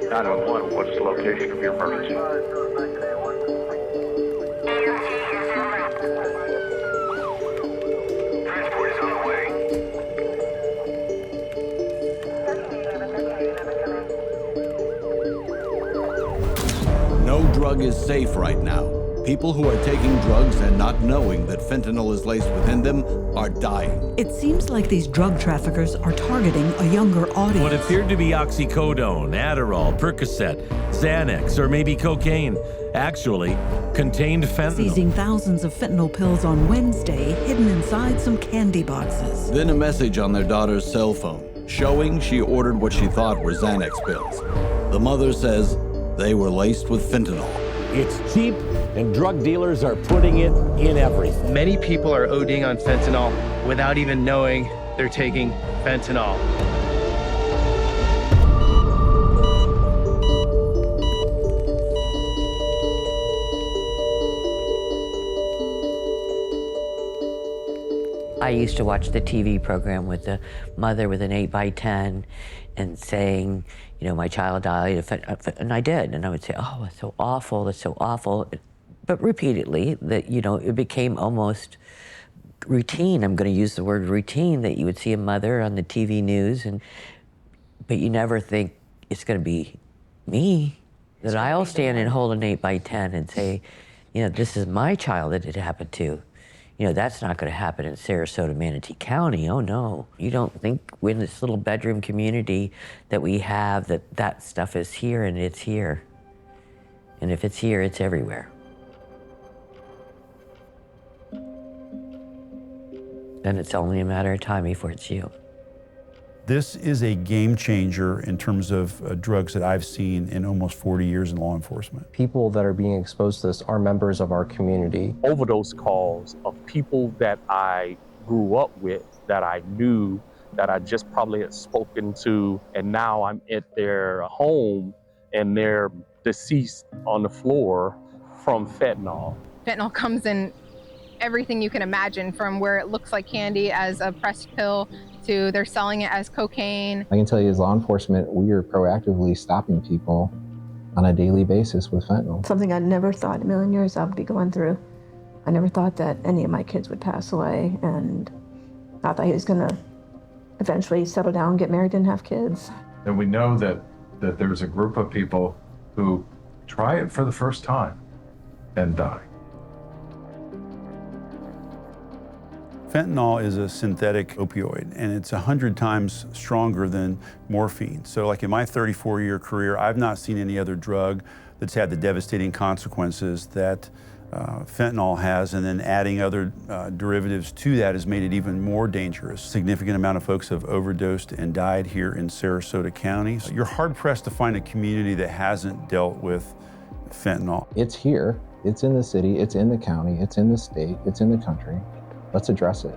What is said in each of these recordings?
911, what is the location of your emergency? Transport is on the way. No drug is safe right now. People who are taking drugs and not knowing that fentanyl is laced within them are dying. It seems like these drug traffickers are targeting a younger audience. What appeared to be oxycodone, Adderall, Percocet, Xanax, or maybe cocaine, actually contained fentanyl. Seizing thousands of fentanyl pills on Wednesday, hidden inside some candy boxes. Then a message on their daughter's cell phone, showing she ordered what she thought were Xanax pills. The mother says they were laced with fentanyl. It's cheap, and drug dealers are putting it in everything. Many people are ODing on fentanyl without even knowing they're taking fentanyl. I used to watch the TV program with the mother with an 8x10 and saying, you know, my child died, and I did. And I would say, oh, it's so awful, that's so awful. But repeatedly, that, you know, it became almost routine. I'm going to use the word routine, that you would see a mother on the TV news, but you never think it's going to be me, that I'll stand and hold an 8x10 and say, you know, this is my child that it happened to. You know, that's not going to happen in Sarasota, Manatee County. Oh, no. You don't think in this little bedroom community that we have that stuff is here, and it's here. And if it's here, it's everywhere. Then it's only a matter of time before it's you. This is a game changer in terms of drugs that I've seen in almost 40 years in law enforcement. People that are being exposed to this are members of our community. Overdose calls of people that I grew up with, that I knew, that I just probably had spoken to, and now I'm at their home and they're deceased on the floor from fentanyl. Fentanyl comes in everything you can imagine, from where it looks like candy as a pressed pill to they're selling it as cocaine. I can tell you, as law enforcement, we are proactively stopping people on a daily basis with fentanyl. Something I never thought in a million years I'd be going through. I never thought that any of my kids would pass away, and I thought he was gonna eventually settle down, get married, and have kids. And we know that there's a group of people who try it for the first time and die. Fentanyl is a synthetic opioid, and it's 100 times stronger than morphine. So like in my 34-year career, I've not seen any other drug that's had the devastating consequences that fentanyl has, and then adding other derivatives to that has made it even more dangerous. A significant amount of folks have overdosed and died here in Sarasota County. You're hard-pressed to find a community that hasn't dealt with fentanyl. It's here, it's in the city, it's in the county, it's in the state, it's in the country. Let's address it.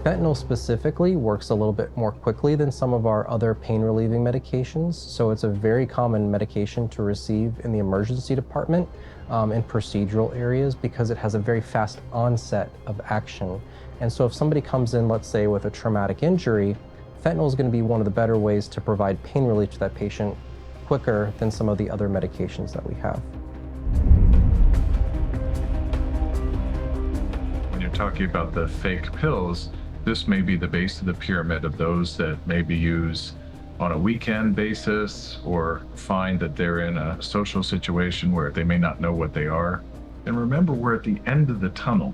Fentanyl specifically works a little bit more quickly than some of our other pain-relieving medications, so it's a very common medication to receive in the emergency department in procedural areas, because it has a very fast onset of action. And so if somebody comes in, let's say, with a traumatic injury, fentanyl is going to be one of the better ways to provide pain relief to that patient quicker than some of the other medications that we have. When you're talking about the fake pills, this may be the base of the pyramid of those that maybe use on a weekend basis, or find that they're in a social situation where they may not know what they are. And remember, we're at the end of the tunnel.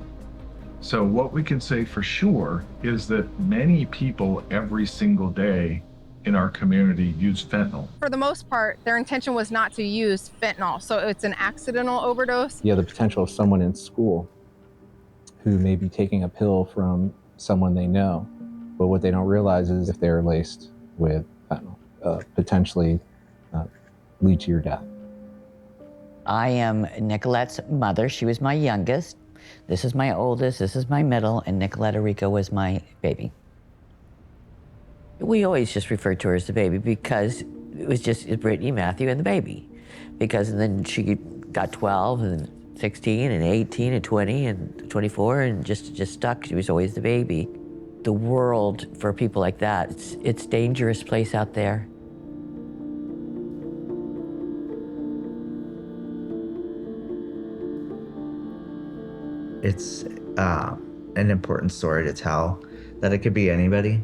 So what we can say for sure is that many people every single day in our community use fentanyl. For the most part, their intention was not to use fentanyl, so it's an accidental overdose. You have the potential of someone in school who may be taking a pill from someone they know, but what they don't realize is if they're laced with fentanyl, potentially lead to your death. I am Nicolette's mother. She was my youngest. This is my oldest, this is my middle, and Nicoletta Rico was my baby. We always just referred to her as the baby because it was just Brittany, Matthew, and the baby. And then she got 12 and 16 and 18 and 20 and 24 and just stuck. She was always the baby. The world for people like that, it's a dangerous place out there. It's an important story to tell, that it could be anybody,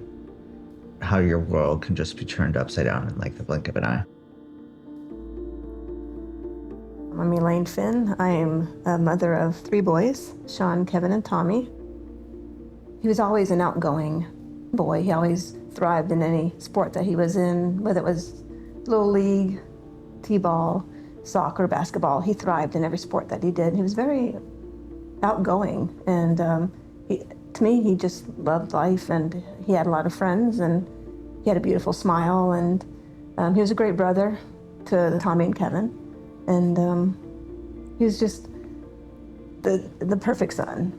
how your world can just be turned upside down in like the blink of an eye. I'm Elaine Finn. I am a mother of 3 boys, Sean, Kevin, and Tommy. He was always an outgoing boy. He always thrived in any sport that he was in, whether it was Little League, T-ball, soccer, basketball. He thrived in every sport that he did. He was very outgoing, and to me, he just loved life, and he had a lot of friends, and he had a beautiful smile, and he was a great brother to Tommy and Kevin, and he was just the perfect son.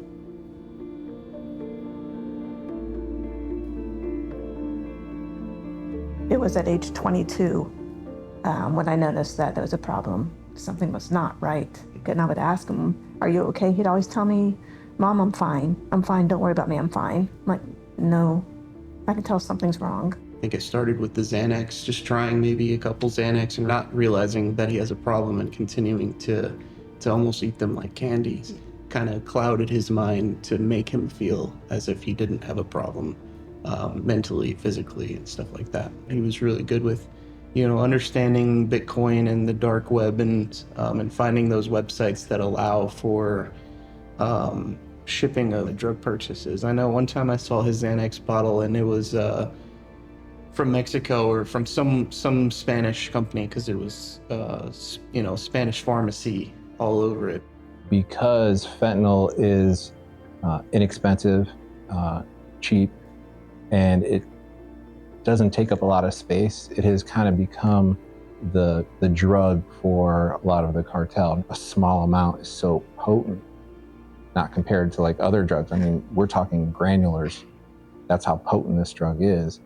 It was at age 22 when I noticed that there was a problem. Something was not right. And I would ask him, "Are you okay?" He'd always tell me, "Mom, I'm fine. I'm fine. Don't worry about me. I'm fine." I'm like, no, I can tell something's wrong. I think it started with the Xanax, just trying maybe a couple Xanax and not realizing that he has a problem and continuing to almost eat them like candies. Kind of clouded his mind to make him feel as if he didn't have a problem mentally, physically, and stuff like that. He was really good with, understanding Bitcoin and the dark web and finding those websites that allow for shipping of drug purchases. I know one time I saw his Xanax bottle and it was from Mexico or from some Spanish company because it was, Spanish pharmacy all over it. Because fentanyl is inexpensive, cheap, and it doesn't take up a lot of space, it has kind of become the drug for a lot of the cartel. A small amount is so potent, not compared to like other drugs. I mean, we're talking granulars. That's how potent this drug is.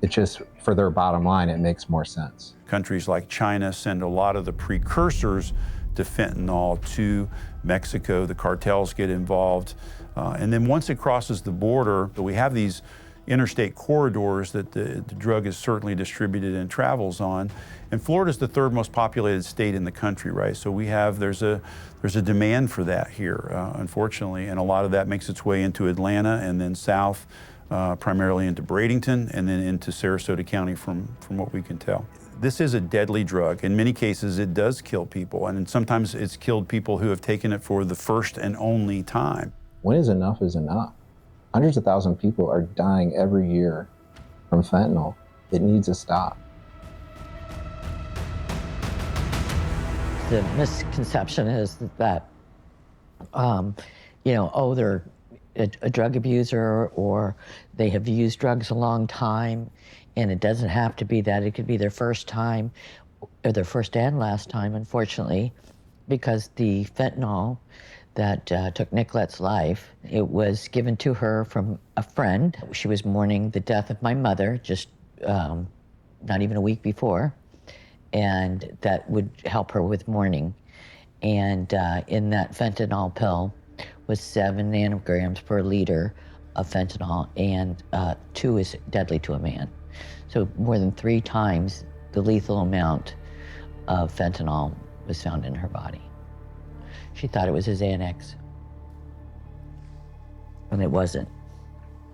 It's just, for their bottom line, it makes more sense. Countries like China send a lot of the precursors to fentanyl to Mexico. The cartels get involved. And then once it crosses the border, we have these interstate corridors that the drug is certainly distributed and travels on. And Florida's the 3rd most populated state in the country, right? So there's a demand for that here, unfortunately. And a lot of that makes its way into Atlanta and then south, primarily into Bradenton and then into Sarasota County from what we can tell. This is a deadly drug. In many cases, it does kill people. And sometimes it's killed people who have taken it for the first and only time. When is enough is enough? Hundreds of thousands of people are dying every year from fentanyl. It needs to stop. The misconception is that, they're a drug abuser or they have used drugs a long time, and it doesn't have to be that. It could be their first time or their first and last time, unfortunately, because the fentanyl that took Nicolette's life, it was given to her from a friend. She was mourning the death of my mother just not even a week before, and that would help her with mourning. And in that fentanyl pill was 7 nanograms per liter of fentanyl, and 2 is deadly to a man. So more than 3 times the lethal amount of fentanyl was found in her body. She thought it was a Xanax, and it wasn't.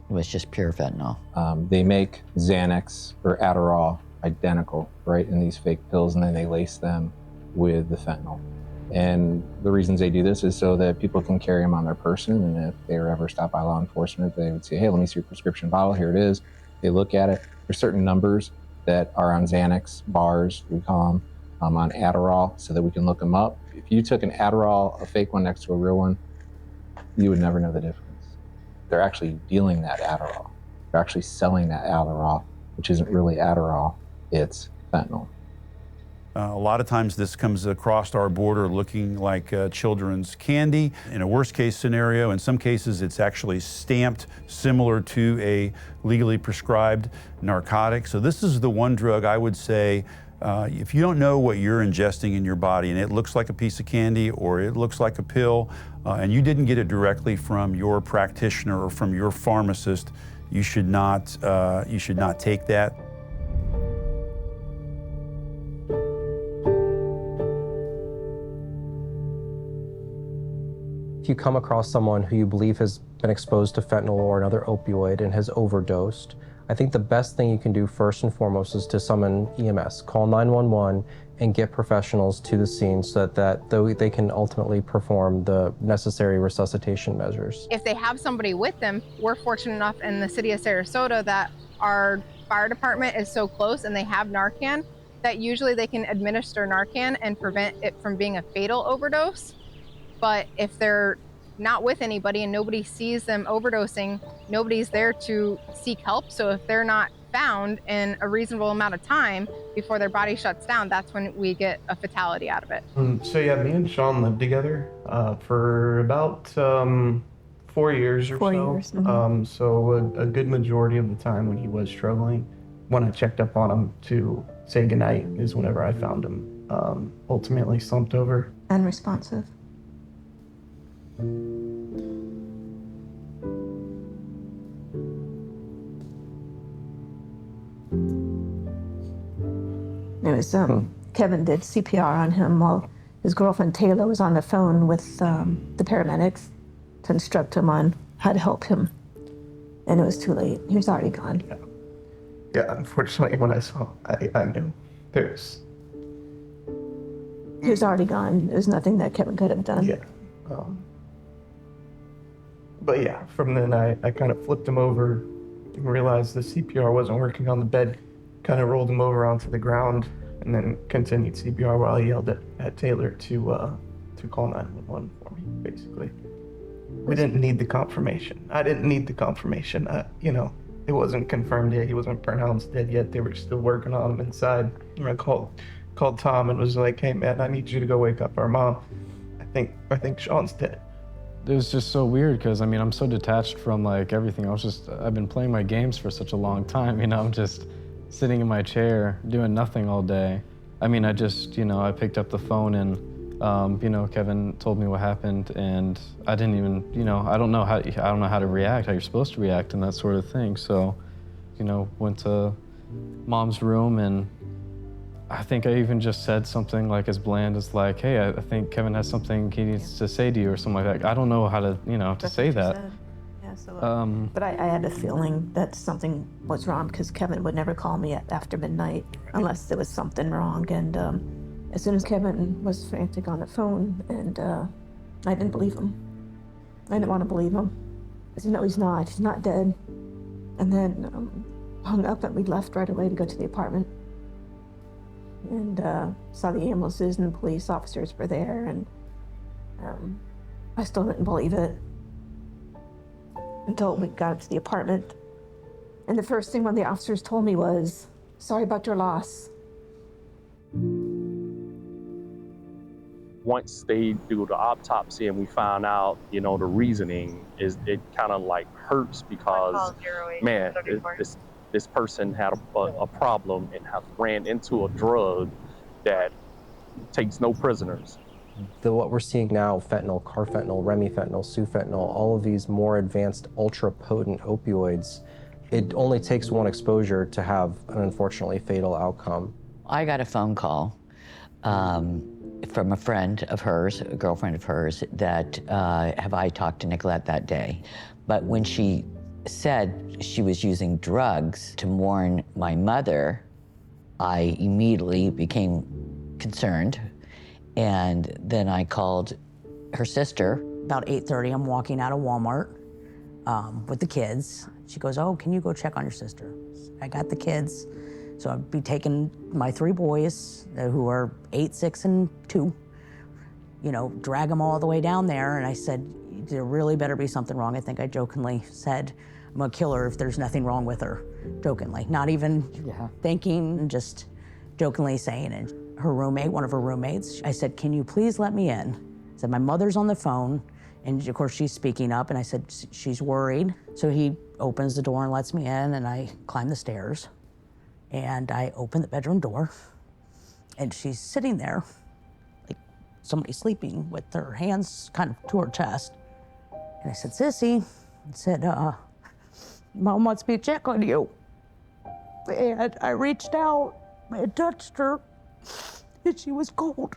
It was just pure fentanyl. They make Xanax or Adderall identical, right, in these fake pills, and then they lace them with the fentanyl. And the reasons they do this is so that people can carry them on their person, and if they were ever stopped by law enforcement, they would say, "Hey, let me see your prescription bottle, here it is." They look at it. There's certain numbers that are on Xanax bars, we call them, on Adderall, so that we can look them up. If you took an Adderall, a fake one next to a real one, you would never know the difference. They're actually dealing that Adderall. They're actually selling that Adderall, which isn't really Adderall, it's fentanyl. A lot of times this comes across our border looking like children's candy. In a worst case scenario, in some cases it's actually stamped similar to a legally prescribed narcotic. So this is the one drug I would say, if you don't know what you're ingesting in your body and it looks like a piece of candy or it looks like a pill, and you didn't get it directly from your practitioner or from your pharmacist, you should not take that. If you come across someone who you believe has been exposed to fentanyl or another opioid and has overdosed, I think the best thing you can do first and foremost is to summon EMS, call 911, and get professionals to the scene so that they can ultimately perform the necessary resuscitation measures. If they have somebody with them, we're fortunate enough in the city of Sarasota that our fire department is so close and they have Narcan that usually they can administer Narcan and prevent it from being a fatal overdose. But if they're not with anybody and nobody sees them overdosing, nobody's there to seek help. So if they're not found in a reasonable amount of time before their body shuts down, that's when we get a fatality out of it. So yeah, me and Sean lived together for about 4 years or 4 so. years. Mm-hmm. So a good majority of the time when he was struggling, when I checked up on him to say goodnight is whenever I found him ultimately slumped over. Unresponsive. It was Kevin did CPR on him while his girlfriend Taylor was on the phone with the paramedics to instruct him on how to help him. And it was too late. He was already gone. Yeah, unfortunately, when I saw, I knew he was already gone. There's nothing that Kevin could have done. Yeah. But yeah, from then I kind of flipped him over and realized the CPR wasn't working on the bed, kind of rolled him over onto the ground and then continued CPR while he yelled at Taylor to call 911 for me, basically. We didn't need the confirmation. I didn't need the confirmation. It wasn't confirmed yet. He wasn't pronounced dead yet. They were still working on him inside. And I called Tom and was like, hey man, I need you to go wake up our mom. I think Sean's dead. It was just so weird because, I'm so detached from like everything. I've been playing my games for such a long time, I'm just sitting in my chair doing nothing all day. I I picked up the phone and, Kevin told me what happened and I didn't even, I don't know how to react, how you're supposed to react and that sort of thing. So, went to mom's room and I think I even just said something like as bland as like, hey, I think Kevin has something he needs to say to you or something like that. I don't know how to, to say that. Yeah, so, but I had a feeling that something was wrong because Kevin would never call me after midnight unless there was something wrong. And as soon as Kevin was frantic on the phone, and I didn't believe him. I didn't want to believe him. I said, no, he's not dead. And then hung up and we left right away to go to the apartment. And saw the ambulances and the police officers were there, and I still didn't believe it until we got up to the apartment. And the first thing one of the officers told me was, sorry about your loss. Once they do the autopsy and we found out, the reasoning is it kind of like hurts because, man, this person had a problem and has ran into a drug that takes no prisoners. What we're seeing now, fentanyl, carfentanil, remifentanil, sufentanil, all of these more advanced, ultra-potent opioids, it only takes one exposure to have an unfortunately fatal outcome. I got a phone call from a friend of hers, a girlfriend of hers, that have I talked to Nicolette that day. But when she said she was using drugs to warn my mother, I immediately became concerned. And then I called her sister. About 8:30, I'm walking out of Walmart with the kids. She goes, oh, can you go check on your sister? I got the kids. So I'd be taking my 3 boys who are 8, 6, and 2, drag them all the way down there. And I said, there really better be something wrong. I think I jokingly said, I'm gonna kill her if there's nothing wrong with her, jokingly. Not even thinking, just jokingly saying it. her roommate, one of her roommates. I said, can you please let me in? I said, my mother's on the phone. And of course she's speaking up, and I said, she's worried. So he opens the door and lets me in, and I climb the stairs. And I open the bedroom door, and she's sitting there, like somebody sleeping with her hands kind of to her chest. And I said, Sissy, I said, Mom wants me to check on you. And I reached out and touched her, and she was cold.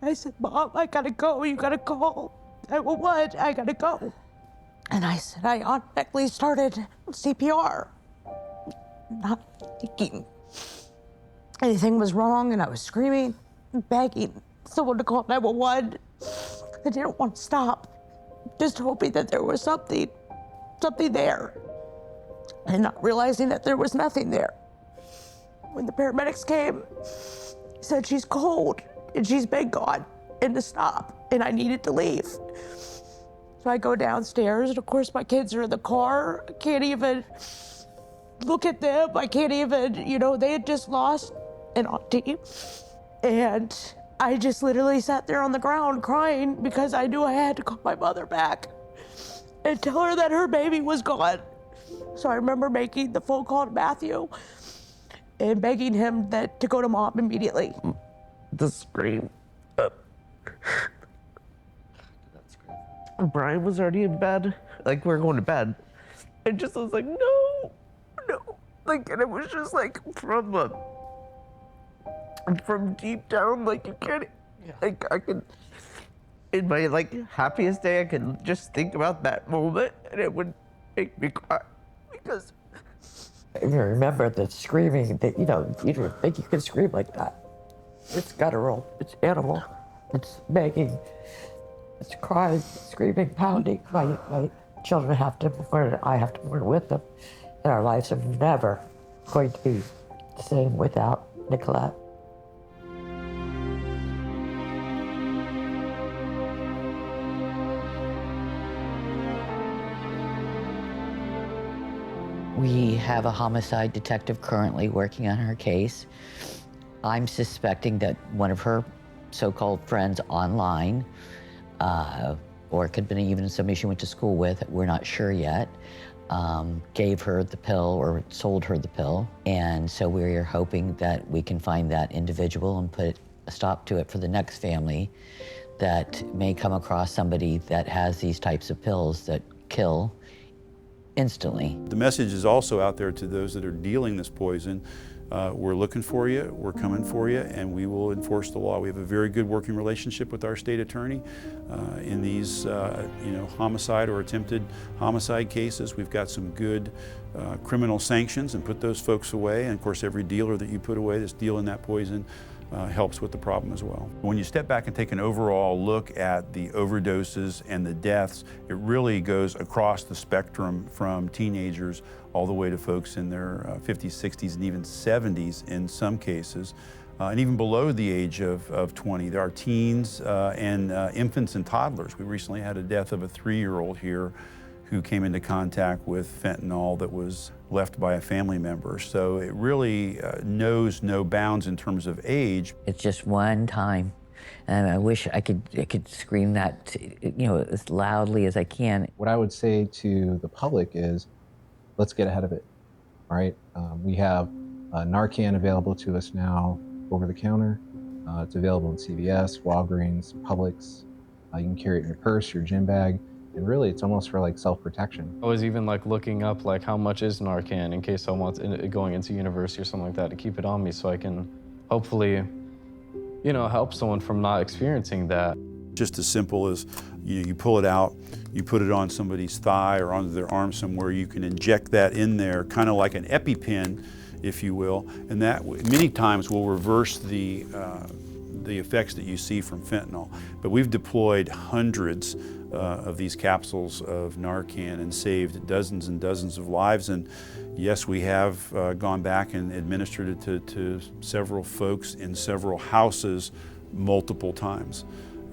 I said, Mom, I gotta go, you gotta call. I said, well, what? I gotta go. And I said, I automatically started CPR, not thinking anything was wrong, and I was screaming, begging someone to call 911. I didn't want to stop, just hoping that there was something there, and not realizing that there was nothing there. When the paramedics came, he said, she's cold, and she's been gone, and to stop, and I needed to leave. So I go downstairs, and of course my kids are in the car. I can't even look at them. I can't even, they had just lost an auntie. And I just literally sat there on the ground crying because I knew I had to call my mother back and tell her that her baby was gone. So I remember making the phone call to Matthew and begging him to go to Mom immediately. The scream. Brian was already in bed. Like, we were going to bed. I was like, no. Like, and it was just like from deep down, like, you can't, like, I could, in my, like, happiest day, I could just think about that moment, and it would make me cry, because I remember the screaming that, you didn't think you could scream like that. It's guttural, it's animal, it's begging, it's crying, screaming, pounding. My children have to mourn, I have to mourn with them, and our lives are never going to be the same without Nicolette. We have a homicide detective currently working on her case. I'm suspecting that one of her so-called friends online, or it could have been even somebody she went to school with, we're not sure yet, gave her the pill or sold her the pill. And so we're hoping that we can find that individual and put a stop to it for the next family that may come across somebody that has these types of pills that kill instantly. The message is also out there to those that are dealing this poison. We're looking for you, we're coming for you, and we will enforce the law. We have a very good working relationship with our state attorney in these homicide or attempted homicide cases. We've got some good criminal sanctions and put those folks away. And of course, every dealer that you put away that's dealing that poison helps with the problem as well. When you step back and take an overall look at the overdoses and the deaths, it really goes across the spectrum from teenagers all the way to folks in their 50s, 60s, and even 70s in some cases, and even below the age of 20. There are teens and infants and toddlers. We recently had a death of a 3-year-old here who came into contact with fentanyl that was left by a family member. So it really knows no bounds in terms of age. It's just one time, and I wish I could scream that, as loudly as I can. What I would say to the public is, let's get ahead of it, all right? We have Narcan available to us now over the counter. It's available in CVS, Walgreens, Publix. You can carry it in your purse, your gym bag. And really, it's almost for like self-protection. I was even like looking up like how much is Narcan in case I want going into university or something like that to keep it on me so I can hopefully, help someone from not experiencing that. Just as simple as you pull it out, you put it on somebody's thigh or onto their arm somewhere, you can inject that in there, kind of like an EpiPen, if you will, and that many times will reverse the effects that you see from fentanyl. But we've deployed hundreds of these capsules of Narcan and saved dozens and dozens of lives. And yes, we have gone back and administered it to several folks in several houses multiple times.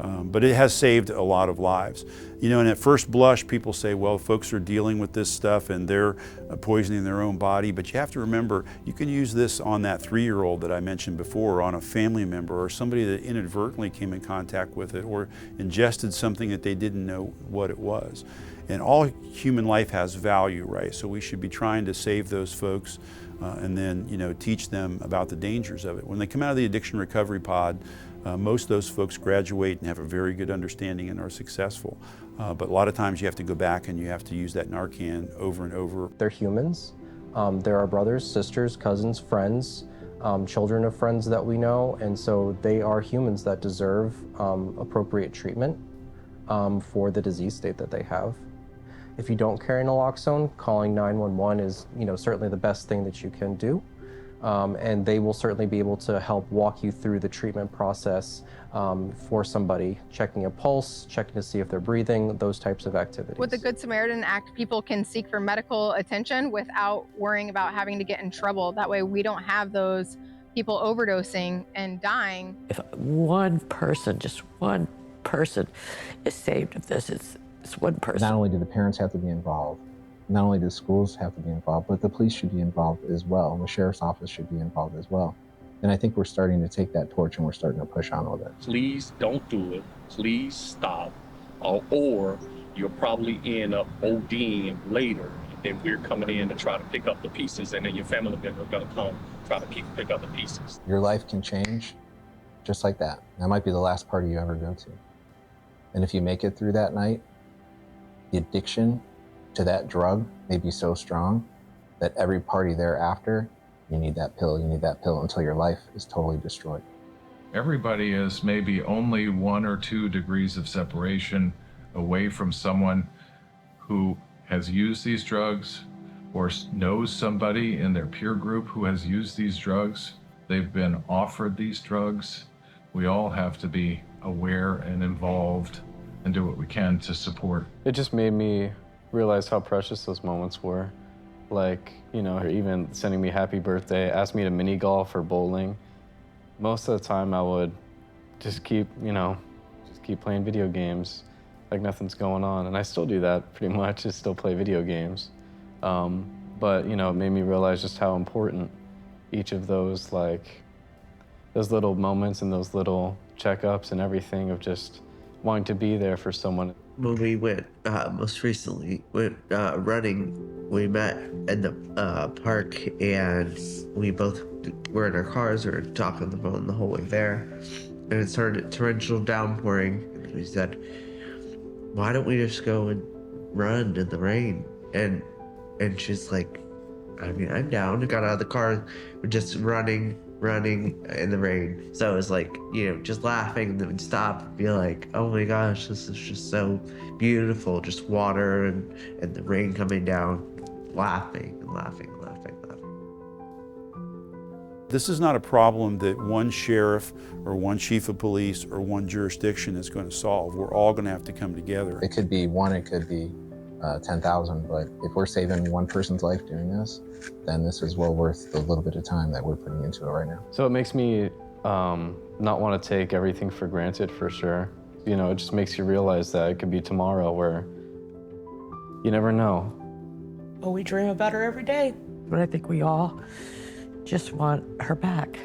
But it has saved a lot of lives. You know, and at first blush, people say, well, folks are dealing with this stuff and they're poisoning their own body. But you have to remember, you can use this on that 3-year-old that I mentioned before, or on a family member, or somebody that inadvertently came in contact with it, or ingested something that they didn't know what it was. And all human life has value, right? So we should be trying to save those folks and then, you know, teach them about the dangers of it. When they come out of the addiction recovery pod, most of those folks graduate and have a very good understanding and are successful. But a lot of times you have to go back and you have to use that Narcan over and over. They're humans. They're our brothers, sisters, cousins, friends, children of friends that we know, and so they are humans that deserve appropriate treatment for the disease state that they have. If you don't carry naloxone, calling 911 is, you know, certainly the best thing that you can do. And they will certainly be able to help walk you through the treatment process for somebody, checking a pulse, checking to see if they're breathing, those types of activities. With the Good Samaritan Act, people can seek for medical attention without worrying about having to get in trouble. That way we don't have those people overdosing and dying. If one person, just one person is saved of this, it's one person. Not only do the parents have to be involved, not only do schools have to be involved, but the police should be involved as well. The sheriff's office should be involved as well. And I think we're starting to take that torch and we're starting to push on with it. Please don't do it. Please stop. Or you'll probably end up ODing later. Then we're coming in to try to pick up the pieces, and then your family member are going to come try to pick up the pieces. Your life can change just like that. That might be the last party you ever go to. And if you make it through that night, the addiction to that drug may be so strong that every party thereafter, you need that pill until your life is totally destroyed. Everybody is maybe only 1 or 2 degrees of separation away from someone who has used these drugs or knows somebody in their peer group who has used these drugs. They've been offered these drugs. We all have to be aware and involved and do what we can to support. It just made me realize how precious those moments were. Like, you know, even sending me happy birthday, asked me to mini golf or bowling. Most of the time I would just keep playing video games like nothing's going on. And I still do that pretty much, just still play video games. But, you know, it made me realize just how important each of those, like, those little moments and those little checkups and everything of just wanting to be there for someone. When we went most recently running, we met in the park, and we both were in our cars. We were talking on the phone the whole way there, and it started torrential downpouring. And we said, "Why don't we just go and run in the rain?" And she's like, "I mean, I'm down." I got out of the car, we're just running in the rain. So it was like, you know, just laughing, and then we'd stop and be like, "Oh my gosh, this is just so beautiful." Just water and the rain coming down, laughing and laughing. This is not a problem that one sheriff or one chief of police or one jurisdiction is going to solve. We're all going to have to come together. It could be one, it could be 10,000, but if we're saving one person's life doing this, then this is well worth the little bit of time that we're putting into it right now. So it makes me not want to take everything for granted, for sure. You know, it just makes you realize that it could be tomorrow, where you never know. Well, we dream about her every day. But I think we all just want her back.